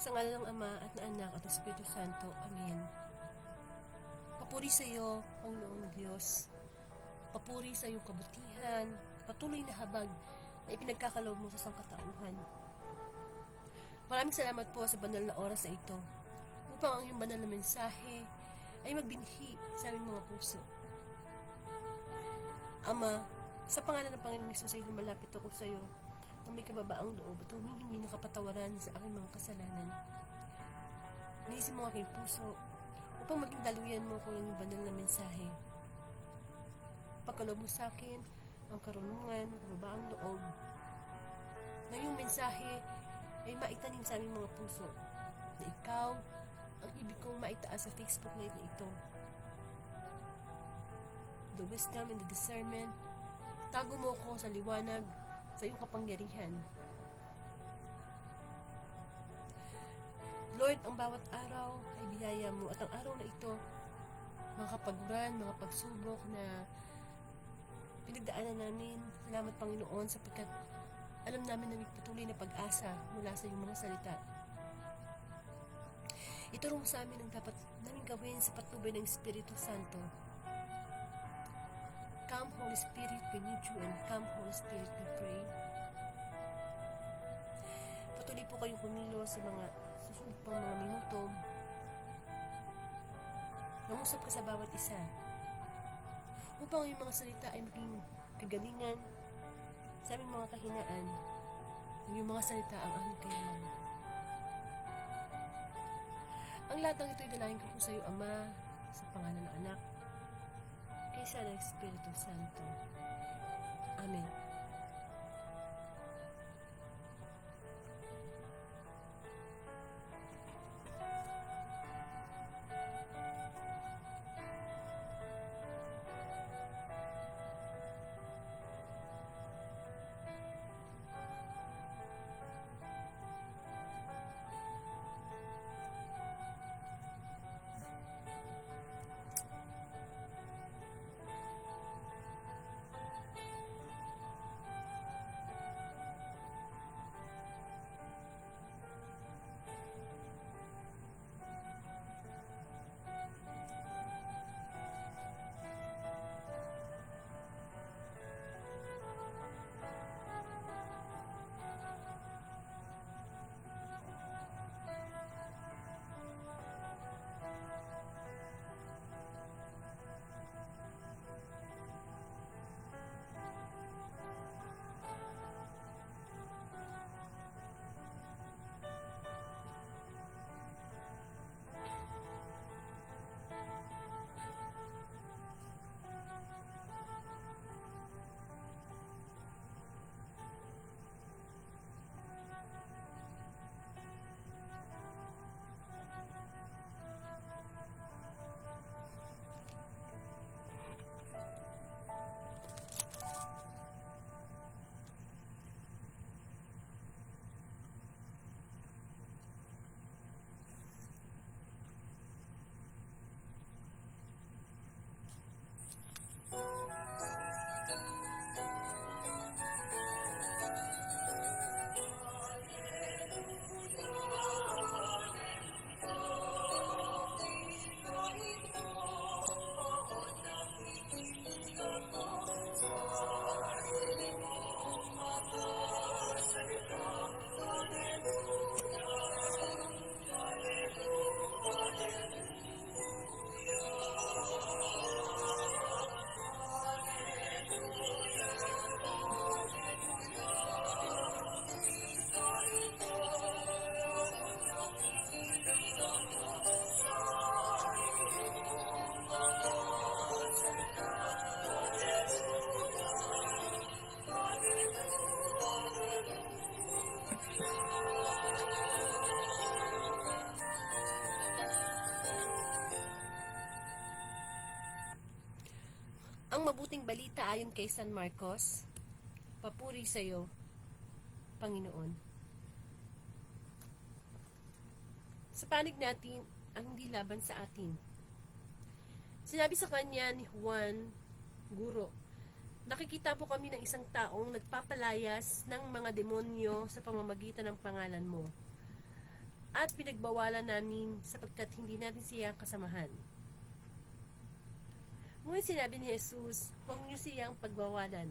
Sa ngalan ng Ama at ng Anak at ng Espiritu Santo. Amen. Papuri sa iyo, Panginoong Diyos. Papuri sa iyong kabutihan, patuloy na habag na ipinagkakaloob mo sa sangkatauhan. Maraming salamat po sa banal na oras na ito upang ang iyong banal na mensahe ay magbinhi sa aming mga puso. Ama, sa pangalan ng Panginoong Hesus ay lumalapit ako sa iyo na may kababaang loob at humihingi ng kapatawaran sa aking mga kasalanan. Inisin mo aking puso upang maging daluyan mo ko ng banal na mensahe. Pagkaloob mo sa akin ang karunungan, kababaang loob, na iyong mensahe ay maitanim sa aming mga puso, na ikaw ang ibig kong maitaas sa Facebook Live na ito. The wisdom and the discernment, tago mo ko sa liwanag sa iyong kapangyarihan. Lord, ang bawat araw ay biyaya mo at ang araw na ito, mga kapaguran, mga pagsubok na pinagdaanan namin. Salamat Panginoon sapagkat alam namin na may patuloy na pag-asa mula sa iyong mga salita. Ituro mo sa amin ang dapat namin gawin sa patnubay ng Espiritu Santo. Come Holy Spirit, we need you, and come Holy Spirit, we pray. Patuloy po kayong kumilos sa mga susunod pang mga minuto. Nangusap ka sa bawat isa upang yung mga salita ay maging kagalingan sa aming mga kahinaan. Yung mga salita ang aming kailangan. Ang lahat ng ito ay dalangin ko po sa iyo, Ama, sa pangalan ng Anak, kaysa ng Espiritu Santo. Amen. Ang mabuting balita ayon kay San Marcos, papuri sa iyo, Panginoon. Sa panig natin, ang hindi laban sa atin. Sinabi sa kanya ni Juan, Guro, nakikita po kami ng isang taong nagpapalayas ng mga demonyo sa pamamagitan ng pangalan mo. At pinagbawalan namin sapagkat hindi natin siya kasamahan. Ngunit sinabi ni Jesus, huwag niyo siyang pagbawalan.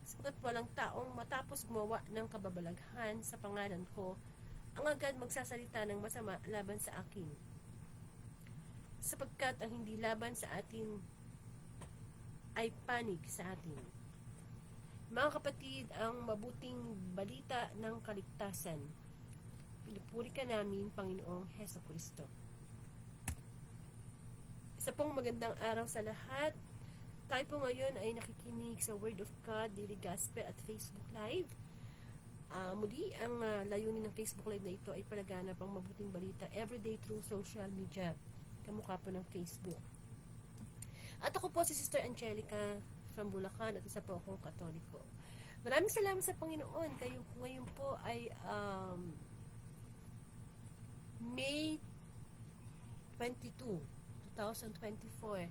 Sapagkat walang taong matapos gumawa ng kababalaghan sa pangalan ko, ang agad magsasalita ng masama laban sa akin. Sapagkat ang hindi laban sa atin ay panig sa atin. Mga kapatid, ang mabuting balita ng kaligtasan. Pinupuri ka namin, Panginoong Hesukristo. Isa pong magandang araw sa lahat. Tayo po ngayon ay nakikinig sa Word of God, Daily Gospel at Facebook Live. Muli, ang layunin ng Facebook Live na ito ay palaganap ang mabuting balita everyday through social media. Kamukha po ng Facebook. At ako po si Sister Angelica from Bulacan at isa po akong Katoliko. Maraming salamat sa Panginoon. Kayo ngayon po ay May 22, 2024.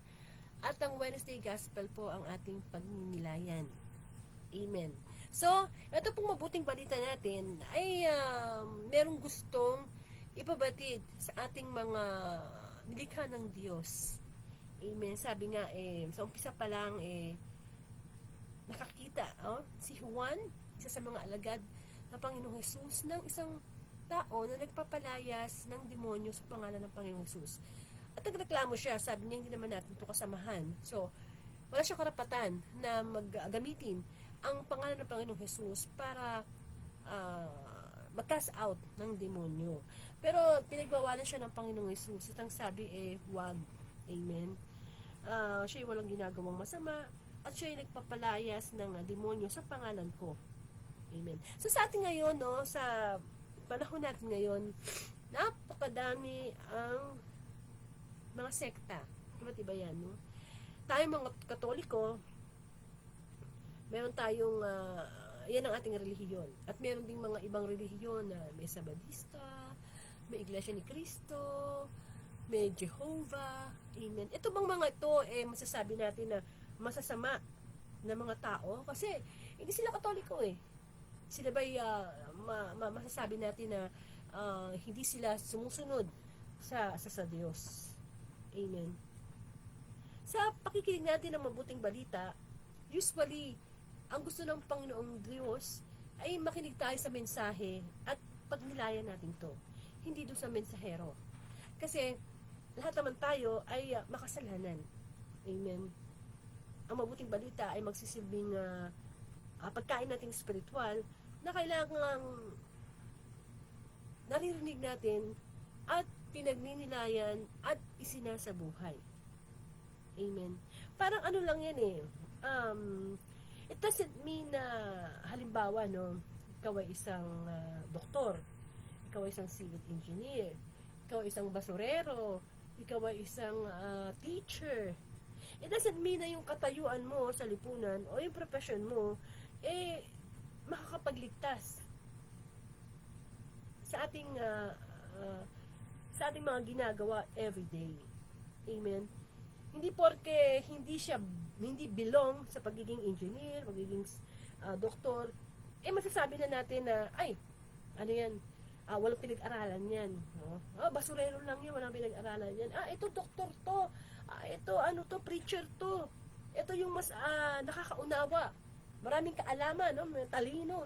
At ang Wednesday Gospel po ang ating pagninilayan. Amen. So, ito pong mabuting balita natin ay merong gustong ipabatid sa ating mga nilikha ng Diyos. Amen. Sabi nga, sa umpisa pa lang, nakakita, si Juan, isa sa mga alagad ng Panginoong Jesus, ng isang tao na nagpapalayas ng demonyo sa pangalan ng Panginoong Jesus. At nagreklamo siya, sabi niya, hindi naman natin ito kasamahan. So, wala siyang karapatan na maggamitin ang pangalan ng Panginoong Jesus para mag-cast out ng demonyo. Pero, pinagbawalan siya ng Panginoong Jesus. At ang sabi, wag. Amen. Siya walang ginagawang masama at siya ay nagpapalayas ng demonyo sa pangalan ko. Amen. So, sa atin ngayon, sa panahon natin ngayon, napakadami ang mga sekta. Iba't iba yan, no? Tayo mga Katoliko, meron tayong, yan ang ating relihiyon. At meron ding mga ibang relihiyon na may Sabadista, may Iglesia ni Cristo, may Jehovah, amen. Ito bang mga ito, masasabi natin na masasama na mga tao? Kasi, hindi sila Katoliko Sila ba'y masasabi natin na hindi sila sumusunod sa Diyos? Amen. Sa pakikinig natin ng mabuting balita, usually, ang gusto ng Panginoong Diyos ay makinig tayo sa mensahe at pagnilayan natin to. Hindi doon sa mensahero. Kasi, lahat naman tayo ay makasalanan. Amen. Ang mabuting balita ay magsisilbing pagkain nating spiritual na kailangang naririnig natin at pinagninilayan at isinasabuhay. Amen. Parang ano lang yan it doesn't mean na halimbawa, ikaw ay isang doktor, ikaw ay isang civil engineer, ikaw ay isang basurero, ikaw ay isang teacher. It doesn't mean na yung katayuan mo sa lipunan o yung profession mo, makakapagligtas sa ating mga ginagawa everyday. Amen. Hindi porke hindi belong sa pagiging engineer, pagiging doktor, masasabi na natin na walang pinag-aralan yan. Basurero lang yan, walang pinag-aralan yan. Ito doktor to. Ito preacher to. Ito yung mas nakakaunawa. Maraming kaalaman, may talino,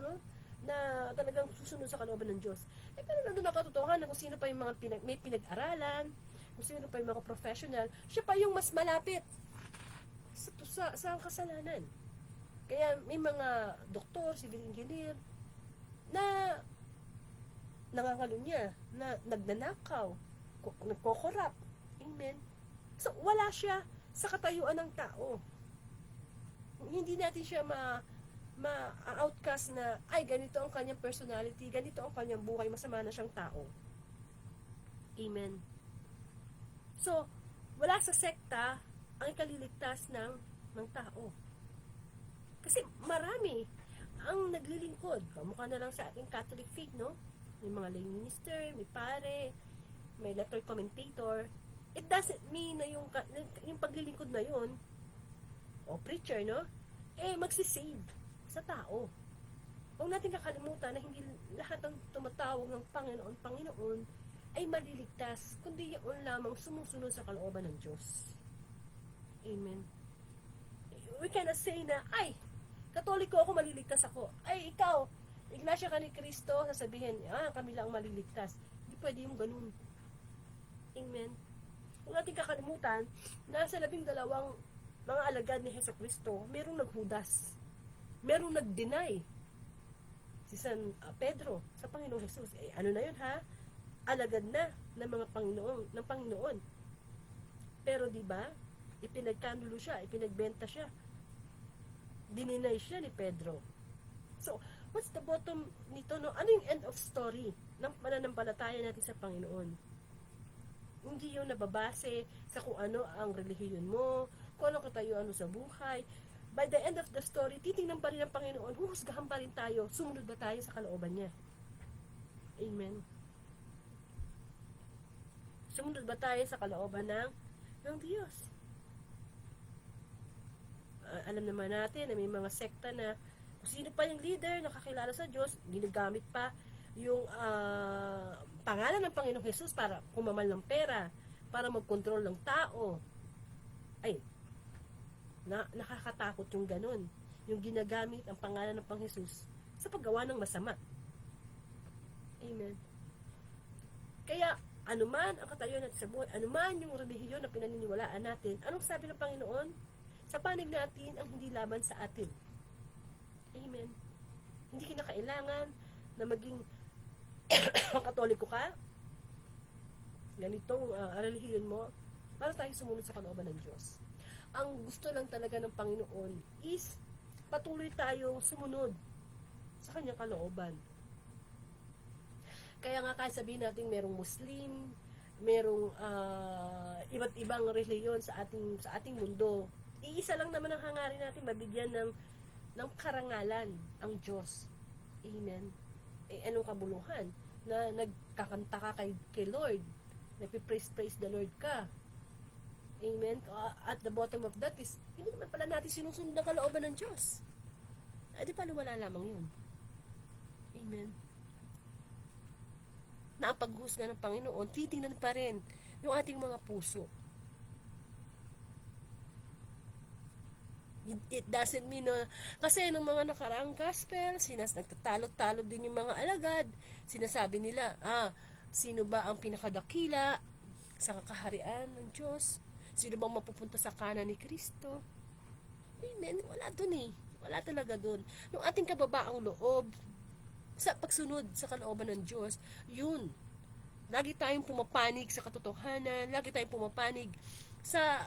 na talagang susunod sa kalooban ng Diyos. Pero nandun nakatotohanan kung sino pa yung mga may pinag-aralan, kung sino pa yung mga professional, siya pa yung mas malapit sa kasalanan. Kaya may mga doktor, civil engineer, na nangangalunya, na nagnanakaw, nagkokorap. Amen. So, wala siya sa katayuan ng tao. Hindi natin siya ma-outcast na, ay, ganito ang kanyang personality, ganito ang kanyang buhay, masama na siyang tao. Amen. So, wala sa sekta ang ikaliligtas ng tao. Kasi marami ang naglilingkod. Kamukha na lang sa ating Catholic faith, no? May mga lay minister, may pare, may letter commentator. It doesn't mean na yung paglilingkod na yun, o preacher, no? Magsisave sa tao. Huwag natin kakalimutan na hindi lahat ng tumatawag ng Panginoon, Panginoon, ay maliligtas, kundi yun lamang sumusunod sa kalooban ng Diyos. Amen. We cannot say na, ay, Katoliko ako, maliligtas ako. Ay, ikaw, Iglesia ka ni Cristo, sasabihin, kami lang maliligtas. Hindi pwede yung ganun. Amen. Huwag natin kakalimutan, nasa 12 mga alagad ni Hesus Kristo, merong naghudas. Merong nag-deny. Si San Pedro sa Panginoong Jesus. Ano na yun, ha? Alagad na ng mga Panginoon. Pero di ba, ipinagkanulo siya, ipinagbenta siya. Dininay siya ni Pedro. So, what's the bottom nito, no? Ano yung end of story ng pananampalataya natin sa Panginoon? Hindi yung nababase sa kung ano ang relihiyon mo, kung ano katayuan mo sa buhay. By the end of the story, titingnan pa rin ng Panginoon, huhusgahan pa rin tayo, sumunod ba tayo sa kalooban niya? Amen. Sumunod ba tayo sa kalooban ng Diyos? Alam naman natin na may mga sekta na kung sino pa yung leader nakakilala sa Diyos, ginagamit pa yung pangalan ng Panginoong Jesus para kumamal ng pera, para magkontrol ng tao. Ay, nakakatakot yung ganun. Yung ginagamit ang pangalan ng Panginoong Jesus sa paggawa ng masama. Amen. Kaya, anuman ang katayuan natin sa buhay, anuman yung relihiyon na pinaniniwalaan natin, anong sabi ng Panginoon? Sa panig natin ang hindi laban sa atin. Amen. Hindi kinakailangan na maging Katoliko ka, ganitong relihiyon mo, para tayo sumunod sa kalooban ng Diyos. Ang gusto lang talaga ng Panginoon is patuloy tayong sumunod sa kanyang kalooban. Kaya nga kahit sabihin natin merong Muslim, merong iba't ibang relihiyon sa ating mundo, iisa lang naman ang hangarin natin, mabigyan ng karangalan ang Diyos. Amen. Anong kabuluhan? Na nagkakanta ka kay Lord, nagpipraise the Lord ka. Amen. At the bottom of that is, hindi naman pala natin sinusunod ang kalooban ng Diyos. Di pala wala lamang yun. Amen. Na ang paghusga ng Panginoon, titingnan pa rin yung ating mga puso. It doesn't mean na, kasi ng mga nakaraang gospel, nagtatalog-talog din yung mga alagad, sinasabi nila, sino ba ang pinakadakila sa kakaharian ng Diyos? Sino bang mapupunta sa kanan ni Kristo? Amen. Wala dun wala talaga dun. Nung ating kababaang loob, sa pagsunod sa kalooban ng Diyos, yun. Lagi tayong pumapanig sa katotohanan, lagi tayong pumapanig sa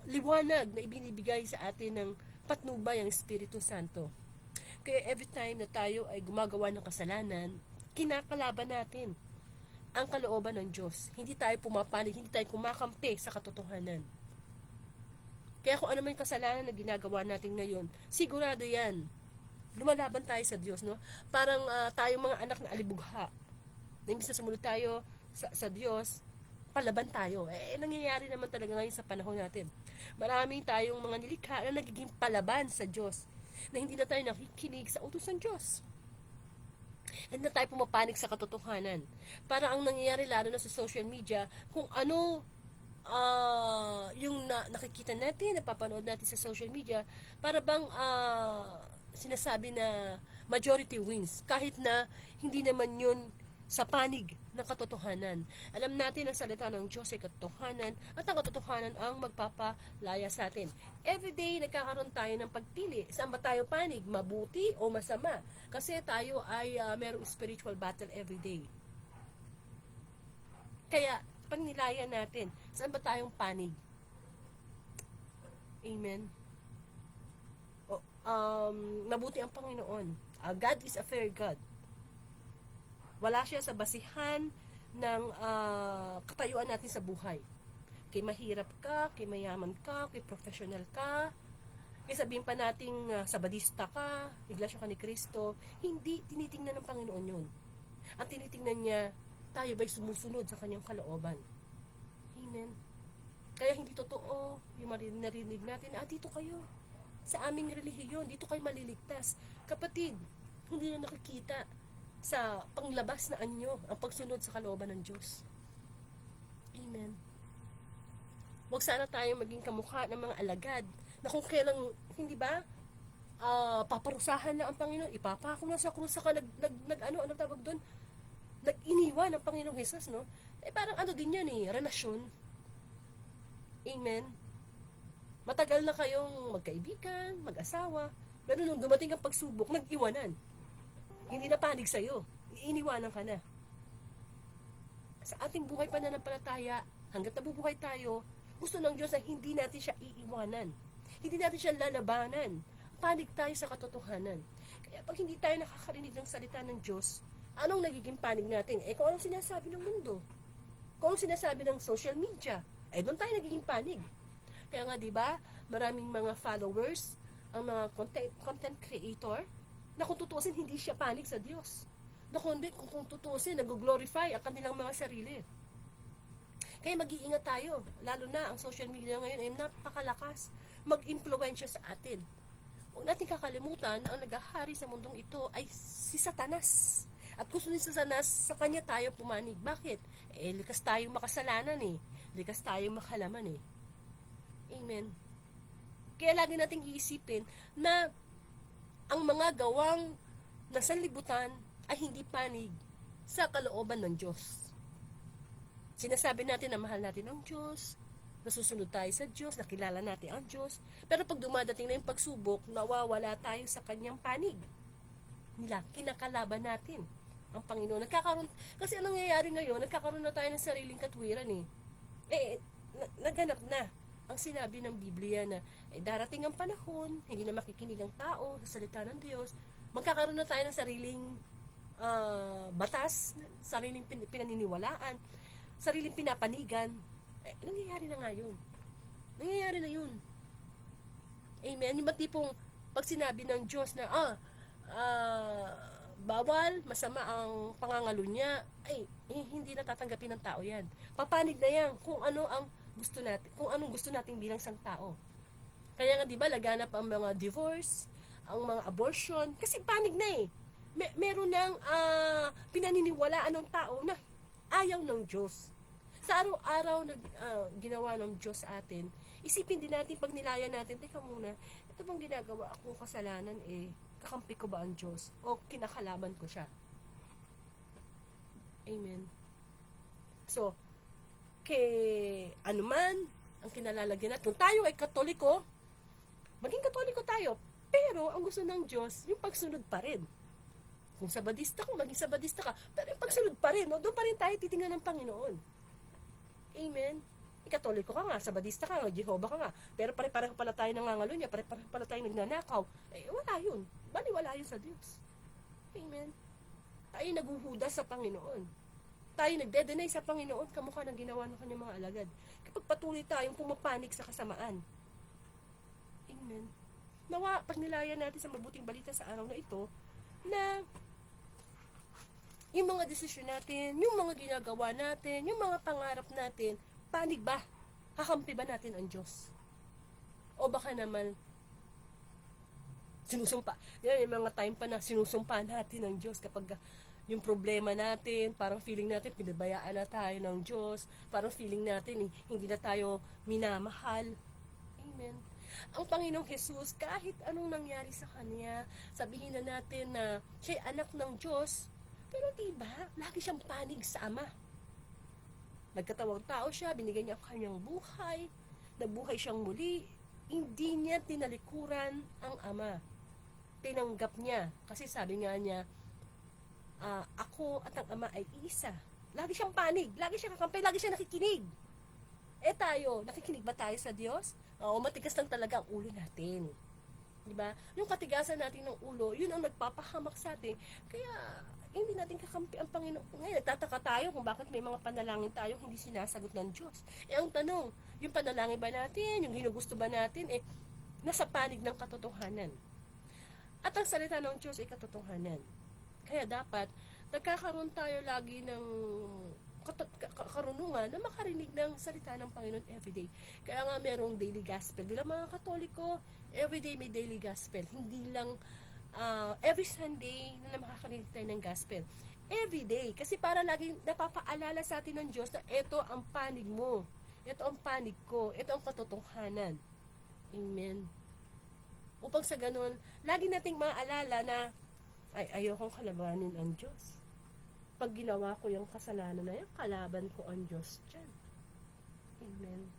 liwanag na ibinibigay sa atin ng patnubay ang Espiritu Santo. Kaya every time na tayo ay gumagawa ng kasalanan, kinakalaban natin ang kalooban ng Diyos. Hindi tayo pumapanig, hindi tayo kumakampi sa katotohanan. Kaya kung ano man kasalanan na ginagawa natin ngayon, sigurado yan, lumalaban tayo sa Diyos, no? Parang tayong mga anak na alibugha. Na imbis na sumunod tayo sa Diyos, palaban tayo. Nangyayari naman talaga ngayon sa panahon natin. Maraming tayong mga nilikha na nagiging palaban sa Diyos, na hindi na tayo nakikinig sa utos ng Diyos. Hindi na tayo pumapanig sa katotohanan. Para ang nangyayari lalo na sa social media, kung ano yung nakikita natin, napapanood natin sa social media, para bang sinasabi na majority wins, kahit na hindi naman yun sa panig ng katotohanan. Alam natin ang salita ng Diyos ay katotohanan, at ang katotohanan ang magpapalaya sa atin. Everyday nagkakaroon tayo ng pagpili. Saan ba tayo panig? Mabuti o masama? Kasi tayo ay merong spiritual battle everyday. Kaya, pagnilayan natin, saan ba tayong panig? Amen. mabuti ang Panginoon. God is a fair God. Wala siya sa basihan ng katayuan natin sa buhay. Kay mahirap ka, kay mayaman ka, kay professional ka, kaya sabihin pa nating sabadista ka, iglesia ka ni Kristo, hindi tinitingnan ng Panginoon yun. Ang tinitingnan niya, tayo ba'y sumusunod sa kanyang kalooban? Amen. Kaya hindi totoo yung narinig natin, dito kayo, sa aming relihiyon, dito kayo maliligtas. Kapatid, hindi na nakikita sa panglabas na anyo ang pagsunod sa kalooban ng Diyos. Amen. Huwag sana tayong maging kamukha ng mga alagad na kung kailang, hindi ba, paparusahan na ang Panginoon, ipapako na sa krus, saka ano tawag doon, nag-iniwan ng Panginoong Jesus, no? Parang ano din yan relasyon. Amen. Matagal na kayong magkaibigan, mag-asawa, pero nung dumating ang pagsubok, nag-iwanan. Hindi na panig sa'yo, iiniwanan ka na. Sa ating buhay pananampalataya, hanggat nabubuhay tayo, gusto ng Diyos na hindi natin siya iiwanan. Hindi natin siya lalabanan. Panig tayo sa katotohanan. Kaya pag hindi tayo nakakarinig ng salita ng Diyos, anong nagiging panig natin? Kung anong sinasabi ng mundo? Kung anong sinasabi ng social media? Doon tayo nagiging panig. Kaya nga, di ba, maraming mga followers, ang mga content creator, na kung tutuusin, hindi siya panig sa Diyos. Na kung tutuusin, nag-glorify ang kanilang mga sarili. Kaya mag-iingat tayo, lalo na ang social media ngayon ay napakalakas mag-impluwensya sa atin. Huwag natin kakalimutan na ang naghahari sa mundong ito ay si Satanas. At gusto ni Satanas, sa kanya tayo pumanig. Bakit? Likas tayong makasalanan Likas tayong makalaman Amen. Kaya lagi nating iisipin na ang mga gawang nasa libutan ay hindi panig sa kalooban ng Diyos. Sinasabi natin na mahal natin ang Diyos, nasusunod tayo sa Diyos, nakilala natin ang Diyos, pero pag dumadating na yung pagsubok, nawawala tayo sa kanyang panig. Kinakalaban natin ang Panginoon. Kasi anong nangyayari ngayon, nagkakaroon na tayo ng sariling katwiran naghanap na ang sinabi ng Biblia na darating ang panahon, hindi na makikinig ang tao sa salita ng Diyos, magkakaroon na tayo ng sariling batas, sariling pinaniniwalaan, sariling pinapanigan. Nangyayari na nga yun. Nangyayari na yun. Amen. Yung tipong pag sinabi ng Diyos na bawal, masama ang pangangalo niya, hindi natatanggapin ng tao yan. Papanig na yan kung ano ang gusto natin, kung anong gusto nating bilang isang tao. Kaya nga, di ba, laganap ang mga divorce, ang mga abortion, kasi panig na meron ng pinaniniwalaan ng tao na ayaw ng Diyos. Sa araw-araw na ginawa ng Diyos sa atin, isipin din natin, pag nilaya natin, teka muna, ito bang ginagawa akong kasalanan kakampi ko ba ang Diyos? O kinakalaban ko siya? Amen. So, anuman ang kinalalagyan natin, kung tayo ay Katoliko, maging Katoliko tayo, pero ang gusto ng Diyos, yung pagsunod pa rin. Kung sabadista ka, maging sabadista ka, pero yung pagsunod pa rin, doon pa rin tayo titingnan ng Panginoon. Amen. Katoliko ka nga, sabadista ka nga, Jehovah ka nga, pero pare-pareho pala tayo nangangalo niya, pare-pareho pala tayo nagnanakaw, wala yun. Bali, wala yun sa Diyos. Amen. Tayo naguhuda sa Panginoon. Tayo nagde-deny sa Panginoon, kamukha ng ginawa ng kanyang mga alagad. Kapag patuloy tayong pumapanig sa kasamaan. Amen. Nawa, pag nilaya natin sa mabuting balita sa araw na ito, na yung mga desisyon natin, yung mga ginagawa natin, yung mga pangarap natin, panig ba? Kakampi ba natin ang Diyos? O baka naman, sinusumpa. Yan, yung mga time pa na sinusumpa natin ang Diyos kapag yung problema natin, parang feeling natin, pinabayaan na tayo ng Diyos, parang feeling natin, hindi na tayo minamahal. Amen. Ang Panginoong Jesus, kahit anong nangyari sa Kanya, sabihin na natin na siya'y anak ng Diyos, pero diba, lagi siyang panig sa Ama. Nagkatawang tao siya, binigay niya ang kanyang buhay, nabuhay siyang muli, hindi niya tinalikuran ang Ama. Tinanggap niya, kasi sabi nga niya, ako at ang Ama ay isa. Lagi siyang panig, lagi siyang kakampi, lagi siyang nakikinig. Tayo, nakikinig ba tayo sa Diyos? Matigas lang talaga ang ulo natin. Diba? Yung katigasan natin ng ulo, yun ang nagpapahamak sa atin. Kaya, hindi natin kakampi ang Panginoon. Ngayon, nagtataka tayo kung bakit may mga panalangin tayo hindi sinasagot ng Diyos. Ang tanong, yung panalangin ba natin, yung ginugusto ba natin, nasa panig ng katotohanan. At ang salita ng Diyos ay katotohanan. Kaya dapat, nagkakaroon tayo lagi ng karunungan na makarinig ng salita ng Panginoon everyday. Kaya nga merong daily gospel. Bilang mga Katoliko, everyday may daily gospel. Hindi lang every Sunday na makakarinig tayo ng gospel. Everyday. Kasi para laging napapaalala sa atin ng Diyos na ito ang panig mo. Ito ang panig ko. Ito ang katotohanan. Amen. Upang sa ganun, lagi nating maalala na ayokong kalabanin ang Diyos. Pag ginawa ko yung kasalanan na yun, kalaban ko ang Diyos dyan. Amen.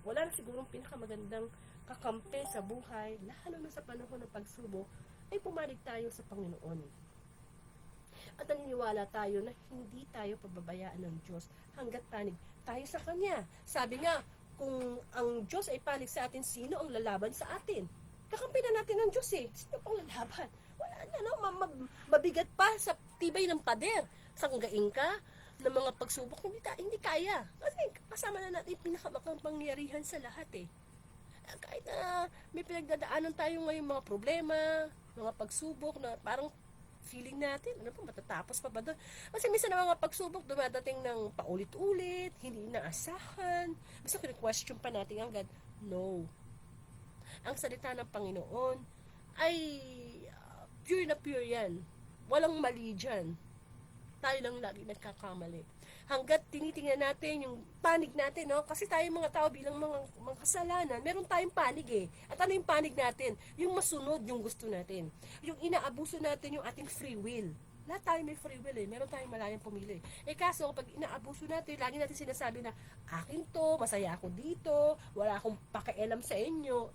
Wala na sigurong pinakamagandang kakampi sa buhay, lalo na sa panahon ng pagsubok, ay pumanig tayo sa Panginoon. At naniniwala tayo na hindi tayo pababayaan ng Diyos hanggat panig tayo sa Kanya. Sabi nga, kung ang Diyos ay panig sa atin, sino ang lalaban sa atin? Kakampi na natin ng Diyos Sino pang lalaban? Wala na, no? Mabigat pa sa tibay ng pader. Sanggain ka ng mga pagsubok, hindi kaya. Kasi kasama na natin pinakamakapangyarihan sa lahat Kahit na may pinagdadaanan tayo ngayong mga problema, mga pagsubok na parang feeling natin, matatapos pa ba doon? Kasi minsan na mga pagsubok dumadating ng paulit-ulit, hindi inaasahan, basta question pa natin agad. No. Ang salita ng Panginoon ay pure na pure yan. Walang mali dyan. Tayo lang lagi nagkakamali. Hanggat tinitingnan natin yung panig natin, no? Kasi tayo mga tao bilang mga kasalanan, meron tayong panig At ano yung panig natin? Yung masunod yung gusto natin. Yung inaabuso natin yung ating free will. Lahat tayo may free will Meron tayong malayang pumili. Kaso kapag inaabuso natin, lagi natin sinasabi na, akin to, masaya ako dito, wala akong pakialam sa inyo.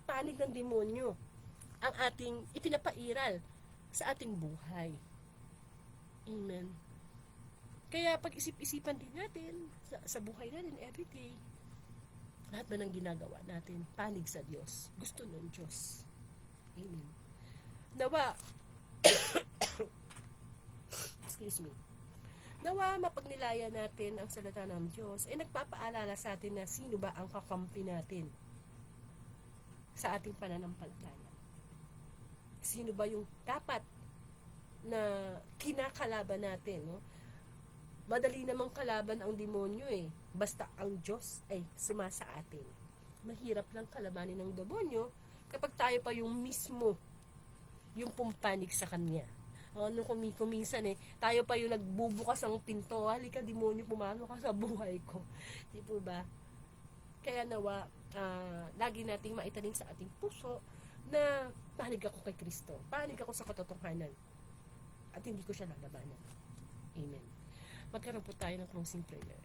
Panig ng demonyo ang ating ipinapairal sa ating buhay. Amen. Kaya pag-isip-isipan din natin sa buhay natin everyday, lahat ba ng ginagawa natin, panig sa Diyos, gusto ng Diyos. Amen. Nawa, excuse me, nawa mapagnilaya natin ang salita ng Diyos, nagpapaalala sa atin na sino ba ang kakampi natin sa ating pananampalataya. Sino ba yung dapat na kinakalaban natin, no? Madali namang kalaban ang demonyo basta ang Diyos ay sumasa atin. Mahirap lang kalabanin ng demonyo kapag tayo pa yung mismo yung pumpanig sa kanya. Ano kuminsan tayo pa yung nagbubukas ang pinto, halika demonyo, pumasok ka sa buhay ko. Di po ba? Kaya nawa, lagi nating maitanim sa ating puso na panig ako kay Kristo, panig ako sa katotohanan, at hindi ko siya lalabanan. Amen. Magkaroon po tayo ng closing prayer.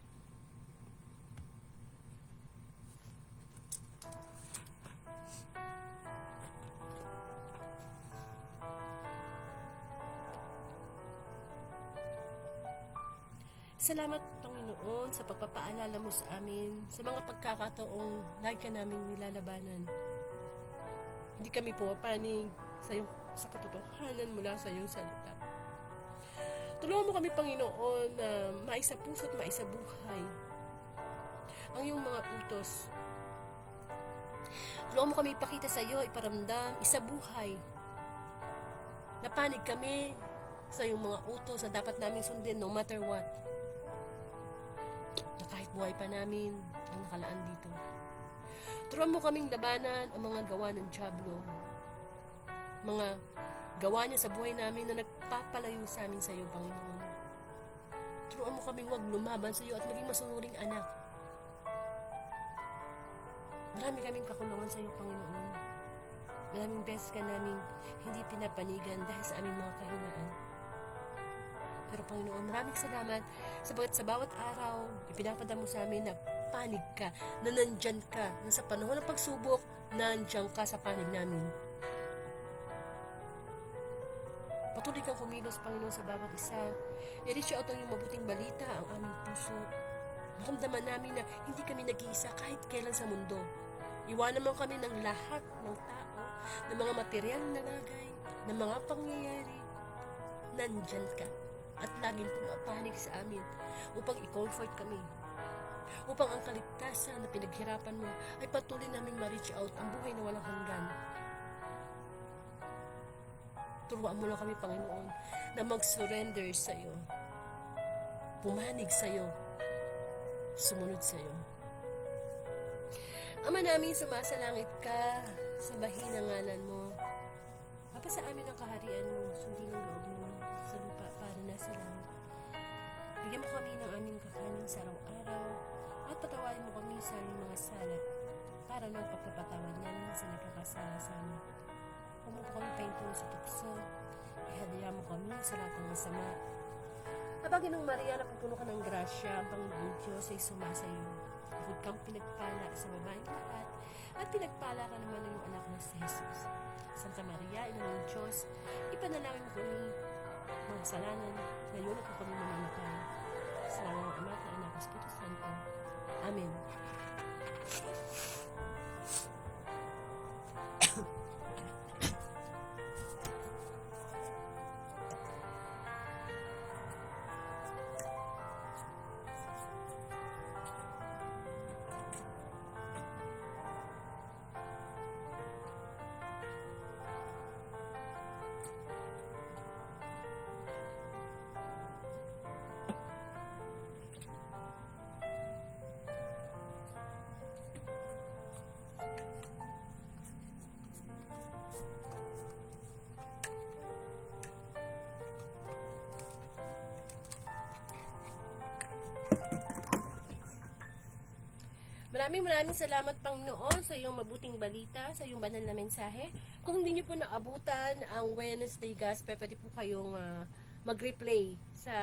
Salamat, Panginoon, sa pagpapaalala mo sa amin, sa mga pagkakataong lagi ka namin nilalabanan. Hindi kami pumapanig sa katotohanan mula sa iyong salita. Tulungan mo kami, Panginoon, na maisa puso at maisa buhay ang iyong mga utos. Tulungan mo kami ipakita sa iyo, iparamdam, isa buhay. Napanig kami sa iyong mga utos na dapat namin sundin no matter what. Na kahit buhay pa namin ang nakalaan dito. Tulungan mo kaming labanan ang mga gawa ng diablo. Mga gawa niya sa buhay namin na nagpapalayo sa amin sa iyo, Panginoon. Turuan mo kaming wag lumaban sa iyo at maging masunuring anak. Marami kaming kakulungan sa iyo, Panginoon. Maraming beses ka namin hindi pinapanigan dahil sa aming mga kahinaan. Pero Panginoon, maraming salamat sabagat sa bawat araw, ipinapadala mo sa amin na panig ka, na nandyan ka, na sa panahon ng pagsubok, nandyan ka sa panig namin. Patuloy kang kumilos, Panginoon, sa bawat isa. I-reach out ang iyong mabuting balita ang aming puso. Maramdaman namin na hindi kami nag-iisa kahit kailan sa mundo. Iwanan mo kami ng lahat ng tao ng mga material na bagay, ng mga pangyayari, nandyan ka at laging pumapanig sa amin upang i-comfort kami, upang ang kaligtasan na pinaghirapan mo ay patuloy namin ma-reach out ang buhay na walang hanggan. Turuan mo lang kami, Panginoon, na mag-surrender sa iyo, pumanig sa iyo, sumunod sa iyo. Ama namin, sumasalangit ka, sambahin ang ngalan mo. Papa, sa amin ang kaharian mo, sundin ang loob mo sa lupa para nasa langit. Bigyan mo kami ng aming kakanin sa araw-araw at patawarin mo kami sa aming mga sala para ng pagpapatawad namin sa nagkakasala sa amin. Huwag mo kami pahintuin sa tukso, ihadaya mo kami sa lahat ng masama. Habagin ng Maria na pupuno ka ng grasya, ang Panginoon Diyos ay sumasayo. Huwag kang pinagpala sa babaeng lahat at pinagpala ka naman ng iyong anak na si Jesus. Santa Maria, Ina ng Diyos, ipanalangin mo kami mga kasalanan, ngayon at kung kami mamamatay. Sa ngalan ng Ama, ng Anak, at Espiritu Santo. Amen. Maraming salamat, Panginoon, sa iyong mabuting balita, sa iyong banal na mensahe. Kung hindi niyo po naabutan ang Wednesday Gospel, pwede po kayong mag-replay sa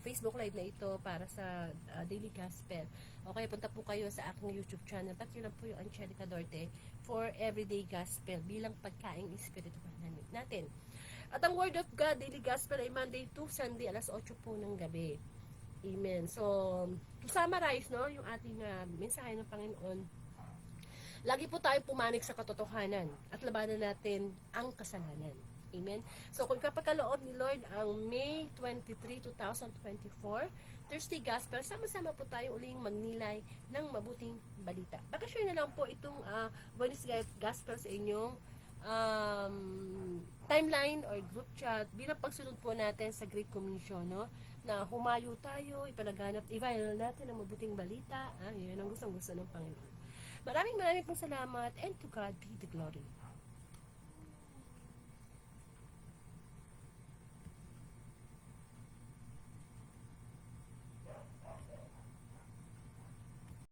Facebook Live na ito para sa Daily Gospel. O kaya punta po kayo sa aking YouTube channel. At yun lang po yung Angelica Dorte for Everyday Gospel bilang pagkaing espiritual natin. At ang Word of God Daily Gospel ay Monday to Sunday, alas 8 po ng gabi. Amen. So, to summarize, no, yung ating mensahe ng Panginoon, lagi po tayo pumanig sa katotohanan at labanan natin ang kasalanan. Amen. So, kung kapagkaloob ni Lord ang May 23, 2024, Thursday Gospel, sama-sama po tayo uling magnilay ng mabuting balita. Baka-share na lang po itong Wednesday Gospel sa inyong timeline or group chat bilang pagsunod po natin sa Great Commission, no? Na humayo tayo, ipalaganap, i-viral natin ang mabuting balita. Yun ang gustong-gusto ng Panginoon. Maraming pong salamat, and to God be the glory.